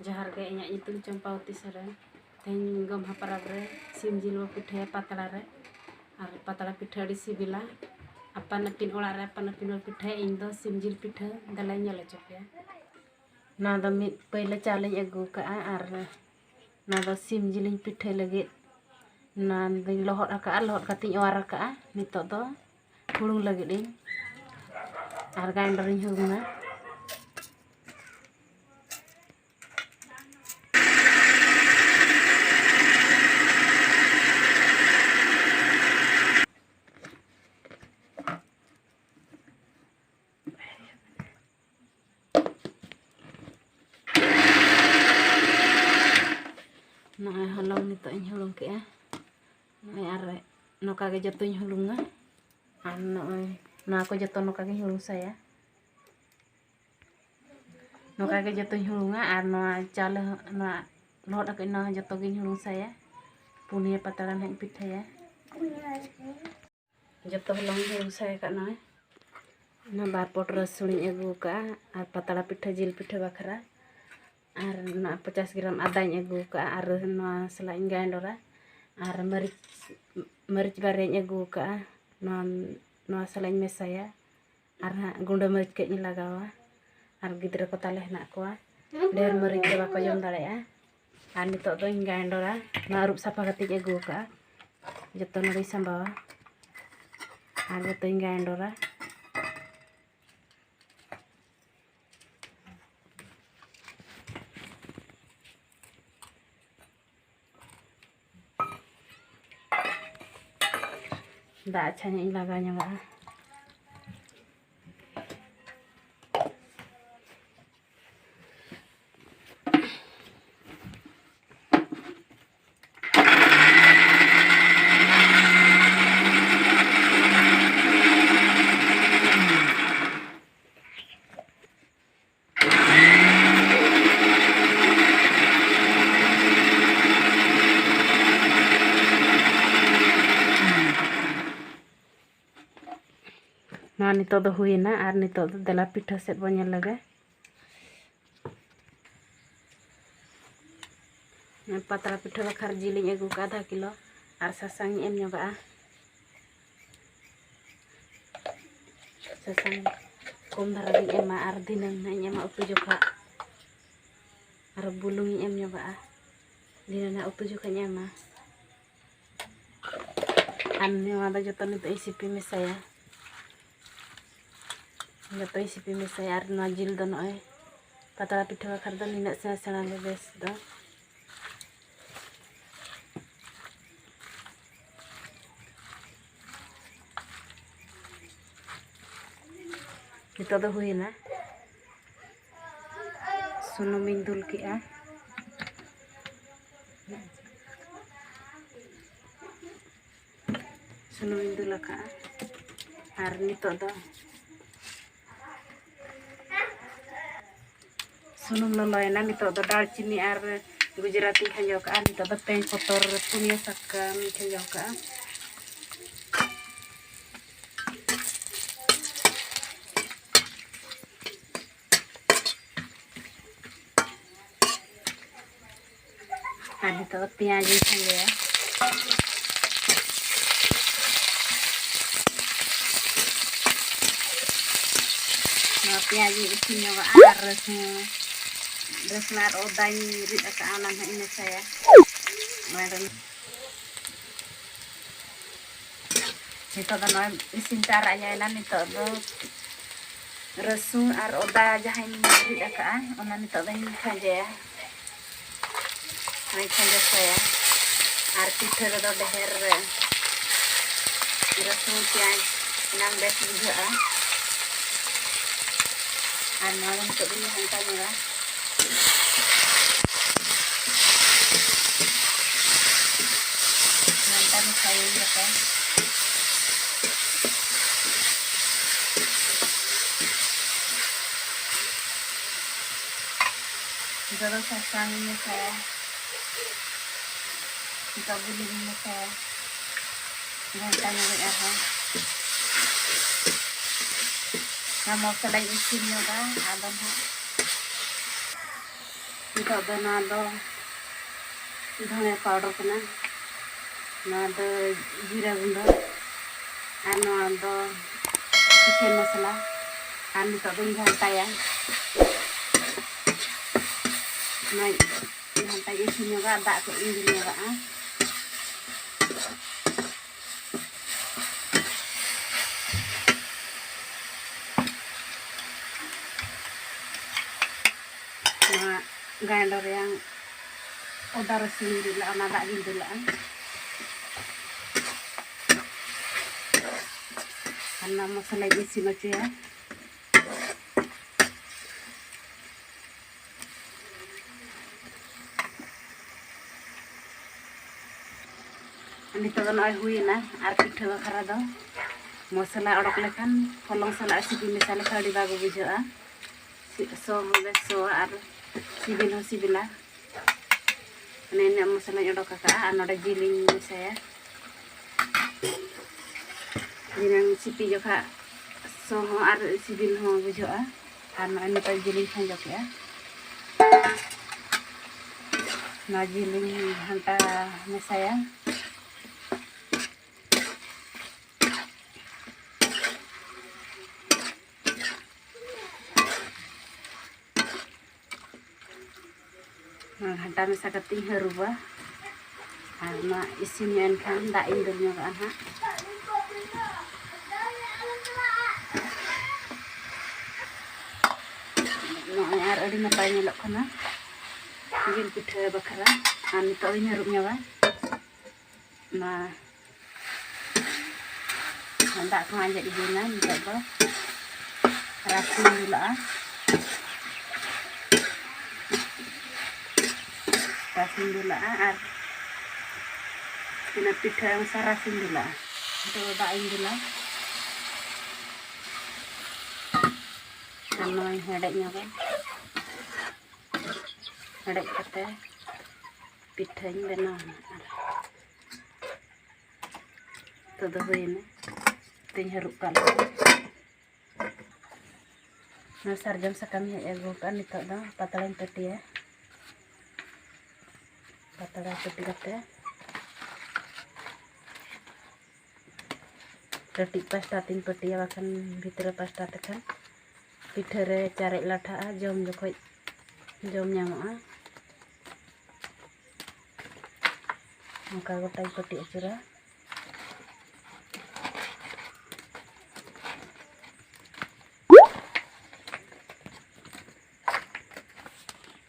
Jahar ge inya nyutum Champawati Saren teng gomha parab re sim jil wa pitha patla re ar patla pitha di sibila apan apin ola re apan apin pitha ing do sim jil pitha dalai nyala chopya na do mit pele challenge agu ka ar na do sim jilin pitha lagi na ding lohot kating war ka nito do hulung lagi ding ar grinder ing hulunga Nah, halong nito in hulung ke nah are no kage jatuh in hulunga ano no ako jatuh no kage hulung saya no kage jatuh in hulunga ano cale no lot ako no jatuh in hulung saya punya patalan hang pitha ya jatuh long hulung saya ka no na bar pot rasun agu ka ar patala pitha jil pitha bakra ar na 50 gram adanya agu ka ar no selain gaindora ar meric bareng agu ka no selain mesaya ar gunda meric ke lagawa ar gidra ko tale na ko der meric ba ko jom dale ar nito do gaindora na arup sapa kati agu ka joto no sambawa ar joto gaindora da achanya ilaganya ba nah nito do huina ar nito do dela pitha set bo nyel lage patra pitha bakar jiling agu ka adha kilo ar sasang em nyoga sasang kom dhara ding ema ar dinang na ema utu joka ar bulung em nyoga dinana utu joka ema an nyoga joto nito isipi mesaya joto isipi mesaya ar na jil do no patala pitha bakar do nina sena bes do nito do huina sunum ing dul ki sunum ing dul ka ar nito do sunum loloyna nito do dalchini ar Gujarati khanjaw ka nito do teng kotor punya sakam khanjaw ka nito do piaj khanjaw no piaj isinya ar resnar odai rit ka anan ini saya meron nito do no isin caranya nito do resun ar oda jahain rit ka ona nito do hin khanja Hai khanja saya ar pitha do deher resun piaj nang bes juga ar malam to din hantanya nanti saya ya Kalau sasangnya saya kita beli saya tanya apa nama selain isinya kan abang Nito do na do dhania powder kana na do jira gunda ar na do chicken masala ar nito do ghantaya na ghantaya isin nyoga dak ko indil nyoga na grinder yang udah sendiri lah anak dak gitu lah karena masalah isi macam ya ini tuh kan hui na arpit bakara do masalah odok lekan kolong salah sipi misalnya kalau dibagu buja so beso ar sibila nenek masalah odok kakak anak jiling saya jinang sipi juga so ar sibil ho buja karena ini tuh jiling sanjok ya na jiling hanta saya घंटा में सकती है रुबा ना इसी में एनखान दा इंदर में का हा ना यार अड़ी नपाय नेलक खाना जिल पिठा बखरा आ नितो इन रुब न्यावा ना दा को आंजट दिना नितो दो रासिन दुला rasin dulu ar kena picha yang sarasin dulu itu dain dulu karena hedeknya kan hedek kata pichanya benar itu dah ini tinggal rukal nah sarjam sakami ya bukan itu dah patalan peti ya patala peti kata retik pasta tin peti ya bahkan bitra pasta tekan pithere carek latha jom jokoi jom nyamoa maka gotai peti acura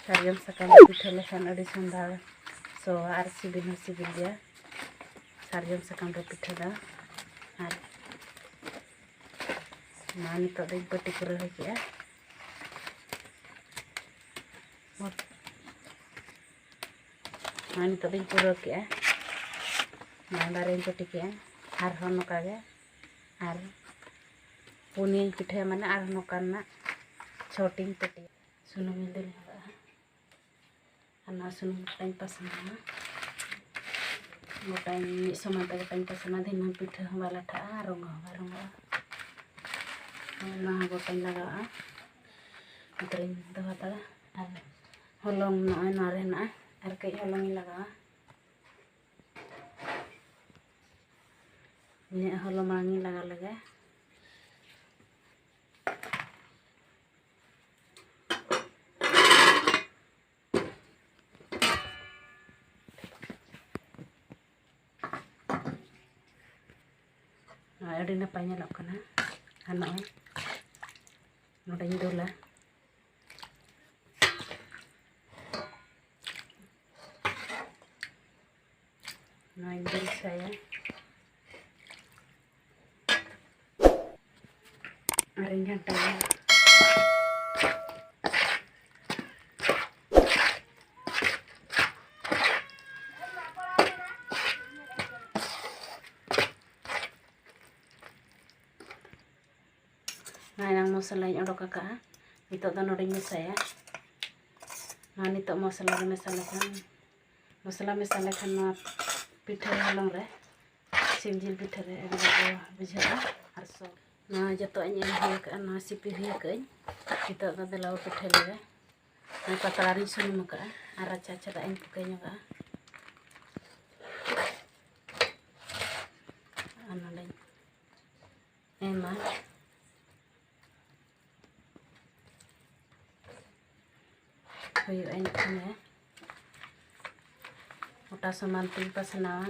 sarjam sakami pithe lesan adi sandal so ar sibil dia sarjam sakam do pitha da ar mani to dei peti kore ya mani to dei pura ke mandaren peti ke ar hono kage ar punin pitha mane ar hono kana छोटी पटी sunum indil ana sunum time pasana gotai mi samanta time pasana dina pitha wala tha ronga na gotai laga tring dawata ar holong no nare na ar kai holong laga ni holong mangi laga adi napay nyalok kana ano nodain dula naik dari saya aring hantaya nang masala yang odok kakak itu dan odeng saya nah nito masala kan na pitha halong re simjil pitha re adi bujha arso nah jato anya hiya ka na sipi hiya ka itu da dalaw pitha le pátala ri sunum ka ara caca daing pukainya ka anu lain emang kayu enyaknya udah semantin pasana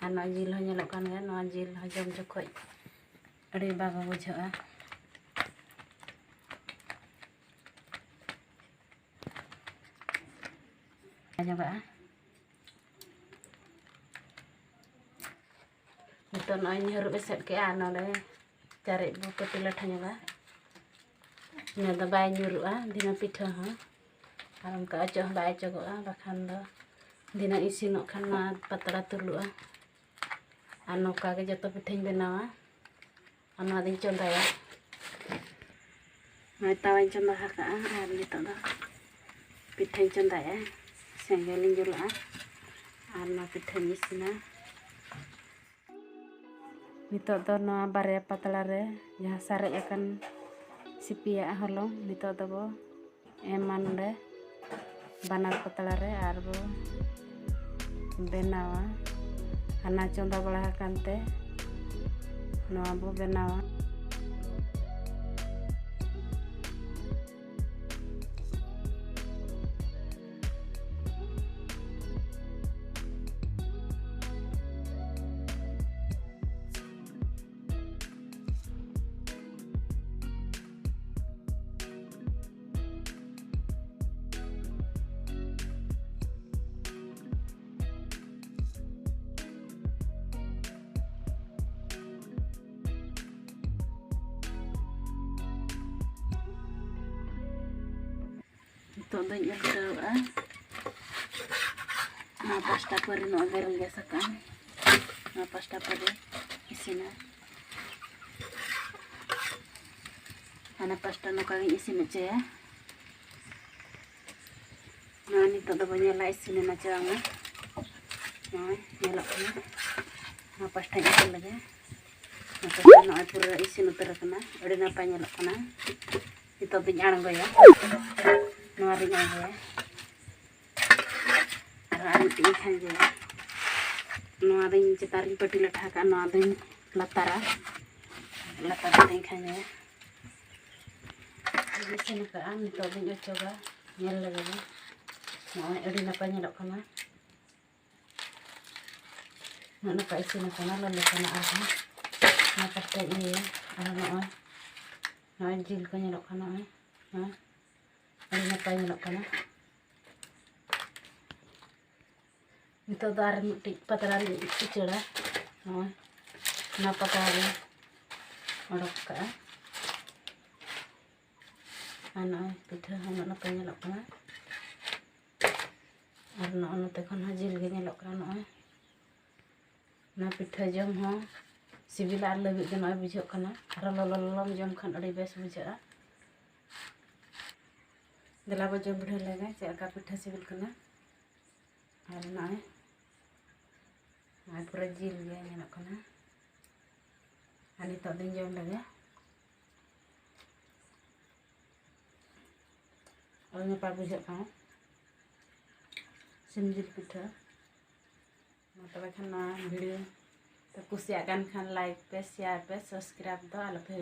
anu jil ho nyelok kan kan no jil ho jom jokoi adi bago bujha'a nyoba nito no nyuruh beset ke anu le cari buku pilat nyoba nyata bay nyuruh dina pitha ha aram ka ajoh bay ajoh bakhan do dina isinok kan ma patala tulu anu kage joto pithañ benawa anu ading chondaya noi tawañ chonda haka ar nito do pithañ chondaya sengelin jula ar ma pithañ isina nito do no barya patala re jaha sarej akan sipia holong nito do bo eman de banar patala re ar bo benawa hana chonda bala kante no bo benawa ito do nyerdoa na pasta pare no agar gasakan na pasta pare isina ana pasta no kagin isina ya na nito do nyela isina na changa no nyela na pasta isin lagi na pasta no pura isin utar kana odi na pa nyela kana ito do nyarang go ya nuaring aja ara ting khan je nuaring cetaring peti latha ka nuaring latara ting khan je isin ka an to bin coba nyel lagi no edi napa nyelok kana na pa isin kana lalu kana ara na pasta ini ara no jil ka nyelok kana no ano na pa nyelok kana ito dar patala ichura no na patala odok ka ano pitha ano na pa nyelok kana ar no ano te khon jil ge nyelok kana no na pitha jom ho sibil ar labi ge no bujhok kana ar lolom jom khan adi bes bujha'a dela bajom budhe lege cheka pitha sibil kana ar nae ai pura jil ge nyelok kana ani to din jom lege alnya pa bujhak kana sim jil pitha ma tobe khan na video तो कुछ आगन Khan like पे share पे subscribe तो आलो पे